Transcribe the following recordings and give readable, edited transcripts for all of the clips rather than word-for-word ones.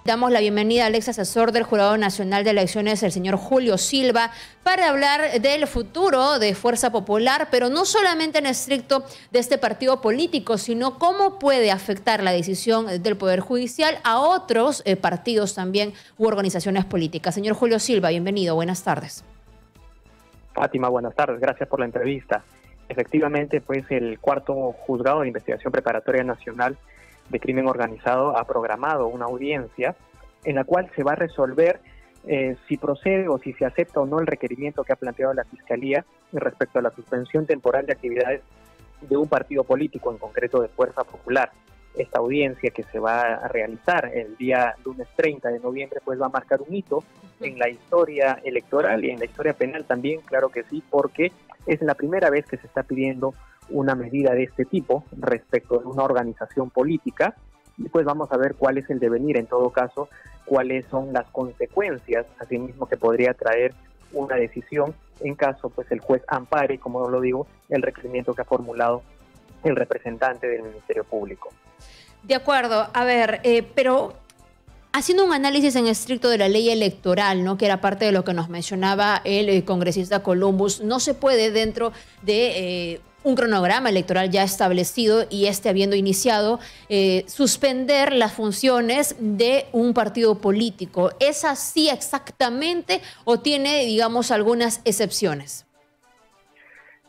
Damos la bienvenida al ex asesor del Jurado Nacional de Elecciones, el señor Julio Silva, para hablar del futuro de Fuerza Popular, pero no solamente en estricto de este partido político, sino cómo puede afectar la decisión del Poder Judicial a otros partidos también u organizaciones políticas. Señor Julio Silva, bienvenido, buenas tardes. Fátima, buenas tardes, gracias por la entrevista. Efectivamente, pues el cuarto Juzgado de Investigación Preparatoria Nacional de Crimen Organizado ha programado una audiencia en la cual se va a resolver si procede o si se acepta o no el requerimiento que ha planteado la Fiscalía respecto a la suspensión temporal de actividades de un partido político, en concreto de Fuerza Popular. Esta audiencia que se va a realizar el día lunes 30 de noviembre, pues va a marcar un hito en la historia electoral y en la historia penal también, claro que sí, porque es la primera vez que se está pidiendo una medida de este tipo respecto de una organización política, y pues vamos a ver cuál es el devenir, en todo caso, cuáles son las consecuencias, asimismo, que podría traer una decisión en caso pues el juez ampare, como lo digo, el requerimiento que ha formulado el representante del Ministerio Público. De acuerdo, a ver, pero haciendo un análisis en estricto de la ley electoral, ¿no?, que era parte de lo que nos mencionaba el congresista Columbus, no se puede dentro de un cronograma electoral ya establecido y habiendo iniciado, suspender las funciones de un partido político. ¿Es así exactamente o tiene, digamos, algunas excepciones?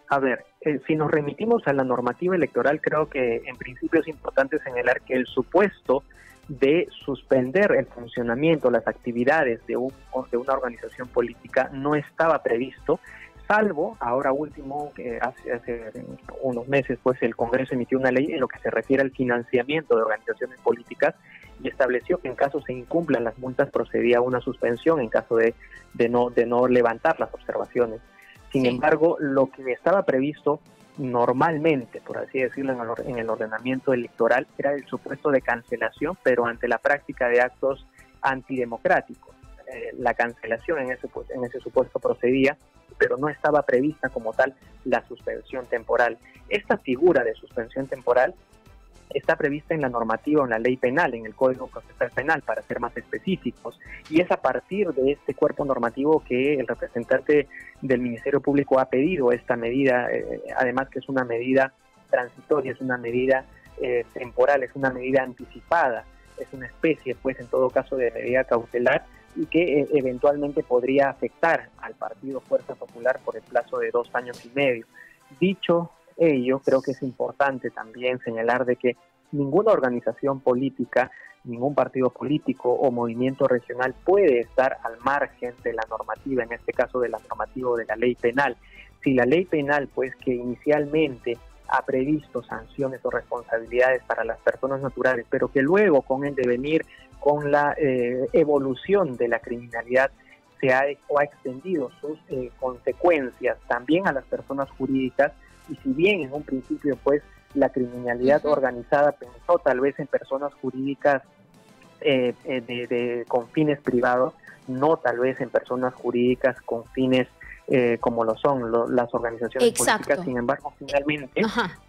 A ver, si nos remitimos a la normativa electoral, creo que en principio es importante señalar que el supuesto de suspender el funcionamiento, las actividades de una organización política no estaba previsto, salvo ahora último, que hace unos meses pues el Congreso emitió una ley en lo que se refiere al financiamiento de organizaciones políticas y estableció que en caso se incumplan las multas procedía a una suspensión en caso de no levantar las observaciones. Sin embargo, lo que estaba previsto normalmente, por así decirlo, en el ordenamiento electoral era el supuesto de cancelación, pero ante la práctica de actos antidemocráticos. La cancelación en ese supuesto procedía, pero no estaba prevista como tal la suspensión temporal. Esta figura de suspensión temporal está prevista en la normativa, en la ley penal, en el Código Procesal Penal, para ser más específicos, y es a partir de este cuerpo normativo que el representante del Ministerio Público ha pedido esta medida, además que es una medida transitoria, es una medida temporal, es una medida anticipada, es una especie, pues, en todo caso, de medida cautelar, y que eventualmente podría afectar al partido Fuerza Popular por el plazo de 2 años y medio. Dicho ello, creo que es importante también señalar de que ninguna organización política, ningún partido político o movimiento regional puede estar al margen de la normativa, en este caso de la normativa de la ley penal. Si la ley penal, pues, que inicialmente ha previsto sanciones o responsabilidades para las personas naturales, pero que luego con el devenir, con la evolución de la criminalidad, se ha extendido sus consecuencias también a las personas jurídicas, y si bien en un principio pues la criminalidad organizada pensó tal vez en personas jurídicas con fines privados, no tal vez en personas jurídicas con fines como lo son las organizaciones políticas. Sin embargo, finalmente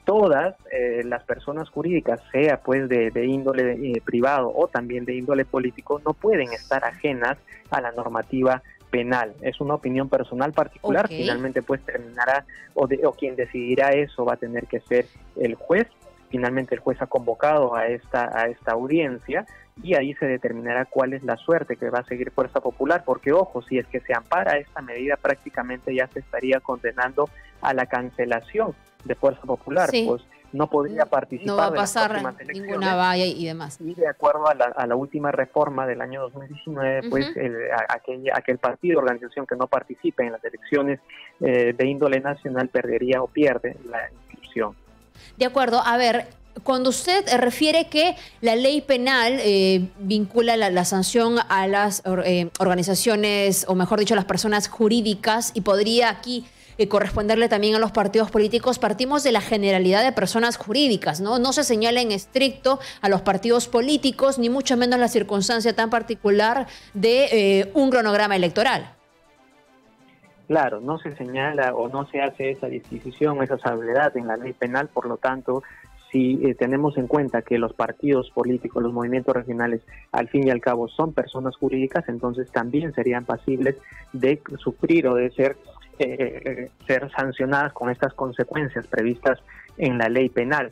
todas las personas jurídicas, sea pues de índole privado o también de índole político, no pueden estar ajenas a la normativa penal. Es una opinión personal particular, finalmente pues terminará o quien decidirá eso va a tener que ser el juez. Finalmente el juez ha convocado a esta audiencia y ahí se determinará cuál es la suerte que va a seguir Fuerza Popular, porque ojo, si es que se ampara esta medida, prácticamente ya se estaría condenando a la cancelación de Fuerza Popular, pues no podría participar, no va a pasar ninguna valla y demás. Y de acuerdo a la última reforma del año 2019, pues aquel partido o organización que no participe en las elecciones de índole nacional perdería o pierde la inscripción. De acuerdo, a ver, cuando usted refiere que la ley penal vincula la sanción a las organizaciones, o mejor dicho, a las personas jurídicas, y podría aquí corresponderle también a los partidos políticos, partimos de la generalidad de personas jurídicas, ¿no? No se señala en estricto a los partidos políticos, ni mucho menos la circunstancia tan particular de un cronograma electoral. Claro, no se señala o no se hace esa disquisición, esa salvedad en la ley penal, por lo tanto, si tenemos en cuenta que los partidos políticos, los movimientos regionales, al fin y al cabo son personas jurídicas, entonces también serían pasibles de sufrir o de ser sancionadas con estas consecuencias previstas en la ley penal.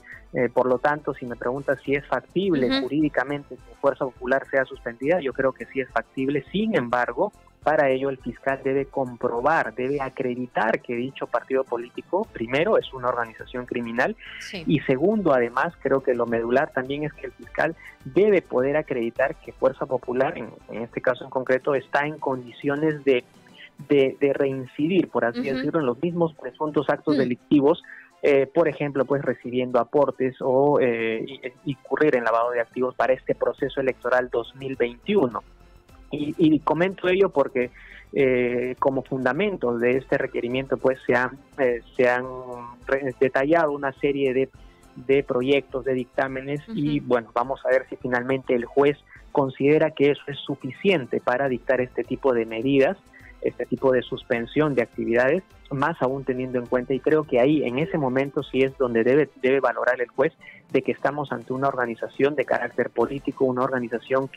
Por lo tanto, si me preguntas si es factible jurídicamente que Fuerza Popular sea suspendida, yo creo que sí es factible. Sin embargo, para ello el fiscal debe comprobar, debe acreditar que dicho partido político, primero, es una organización criminal, y segundo, además, creo que lo medular también es que el fiscal debe poder acreditar que Fuerza Popular, en este caso en concreto, está en condiciones de reincidir, por así decirlo, en los mismos presuntos actos delictivos, por ejemplo, pues recibiendo aportes o incurrir en lavado de activos para este proceso electoral 2021. Y comento ello porque como fundamento de este requerimiento pues se han detallado una serie de proyectos, de dictámenes, y bueno, vamos a ver si finalmente el juez considera que eso es suficiente para dictar este tipo de medidas, este tipo de suspensión de actividades, más aún teniendo en cuenta, y creo que ahí en ese momento sí es donde debe valorar el juez, de que estamos ante una organización de carácter político, una organización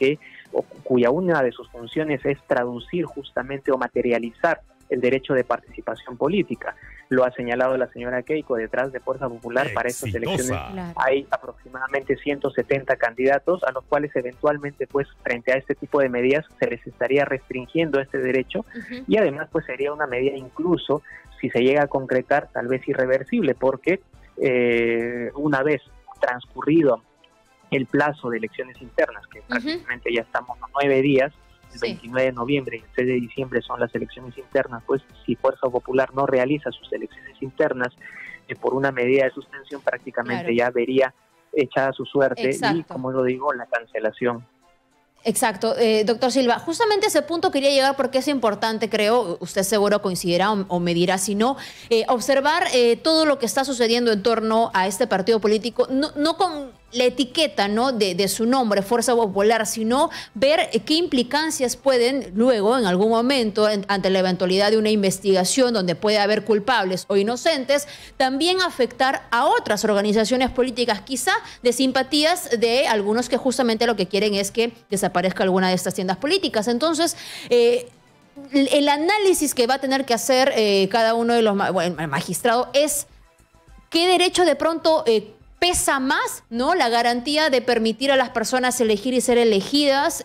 cuya una de sus funciones es traducir justamente o materializar el derecho de participación política. Lo ha señalado la señora Keiko, detrás de Fuerza Popular para estas elecciones hay aproximadamente 170 candidatos, a los cuales eventualmente pues frente a este tipo de medidas se les estaría restringiendo este derecho, y además pues sería una medida incluso, si se llega a concretar, tal vez irreversible, porque una vez transcurrido el plazo de elecciones internas, que prácticamente ya estamos a 9 días, el 29 de noviembre y el 6 de diciembre son las elecciones internas, pues si Fuerza Popular no realiza sus elecciones internas por una medida de suspensión, prácticamente ya vería echada su suerte y, como lo digo, la cancelación. Exacto, doctor Silva, justamente ese punto quería llegar porque es importante, creo, usted seguro coincidirá o me dirá si no, observar todo lo que está sucediendo en torno a este partido político, no con la etiqueta, ¿no?, de su nombre, Fuerza Popular, sino ver qué implicancias pueden luego, en algún momento, ante la eventualidad de una investigación donde puede haber culpables o inocentes, también afectar a otras organizaciones políticas, quizá de simpatías de algunos que justamente lo que quieren es que desaparezca alguna de estas tiendas políticas. Entonces, el análisis que va a tener que hacer cada uno de los el magistrado es qué derecho de pronto pesa más, ¿no?, la garantía de permitir a las personas elegir y ser elegidas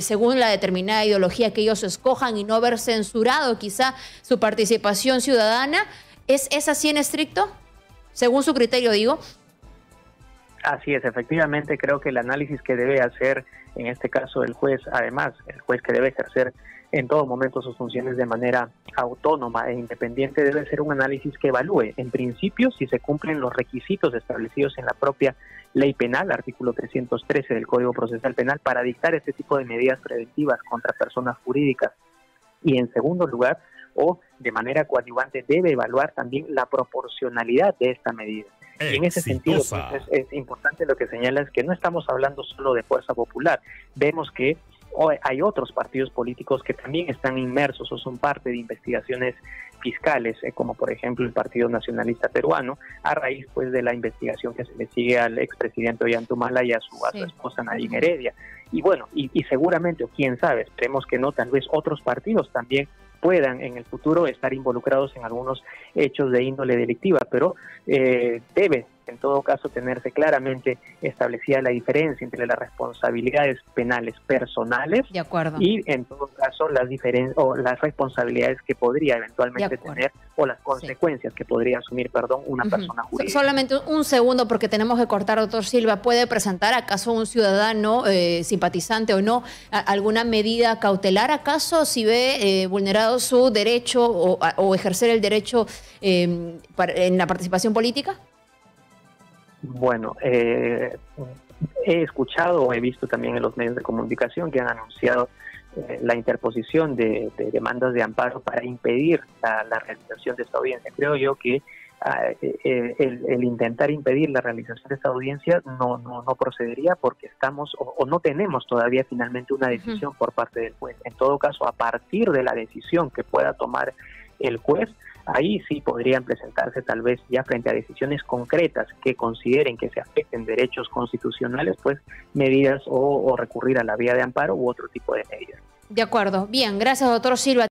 según la determinada ideología que ellos escojan y no haber censurado quizá su participación ciudadana. ¿Es así en estricto? Según su criterio, digo. Así es, efectivamente creo que el análisis que debe hacer en este caso el juez, además el juez que debe ejercer en todo momento sus funciones de manera autónoma e independiente, debe ser un análisis que evalúe, en principio, si se cumplen los requisitos establecidos en la propia ley penal, artículo 313 del Código Procesal Penal, para dictar este tipo de medidas preventivas contra personas jurídicas. Y en segundo lugar, o de manera coadyuvante, debe evaluar también la proporcionalidad de esta medida. Y en ese sentido, pues, es importante lo que señala, es que no estamos hablando solo de Fuerza Popular. Vemos que hay otros partidos políticos que también están inmersos o son parte de investigaciones fiscales, como por ejemplo el Partido Nacionalista Peruano, a raíz pues de la investigación que se le sigue al expresidente Ollanta y a su esposa Nadine Heredia. Y bueno, y seguramente, o quién sabe, esperemos que no, tal vez otros partidos también puedan en el futuro estar involucrados en algunos hechos de índole delictiva, pero debe en todo caso tenerse claramente establecida la diferencia entre las responsabilidades penales personales y en todo caso las responsabilidades que podría eventualmente tener o las consecuencias que podría asumir, una persona jurídica. Solamente un segundo porque tenemos que cortar, doctor Silva. ¿Puede presentar acaso un ciudadano simpatizante o no alguna medida cautelar acaso si ve vulnerado su derecho o ejercer el derecho en la participación política? Bueno, he escuchado o he visto también en los medios de comunicación que han anunciado la interposición de demandas de amparo para impedir la realización de esta audiencia. Creo yo que el intentar impedir la realización de esta audiencia no procedería porque estamos o no tenemos todavía finalmente una decisión por parte del juez. En todo caso, a partir de la decisión que pueda tomar el juez, ahí sí podrían presentarse tal vez ya frente a decisiones concretas que consideren que se afecten derechos constitucionales, pues medidas o recurrir a la vía de amparo u otro tipo de medidas. De acuerdo. Bien, gracias, doctor Silva.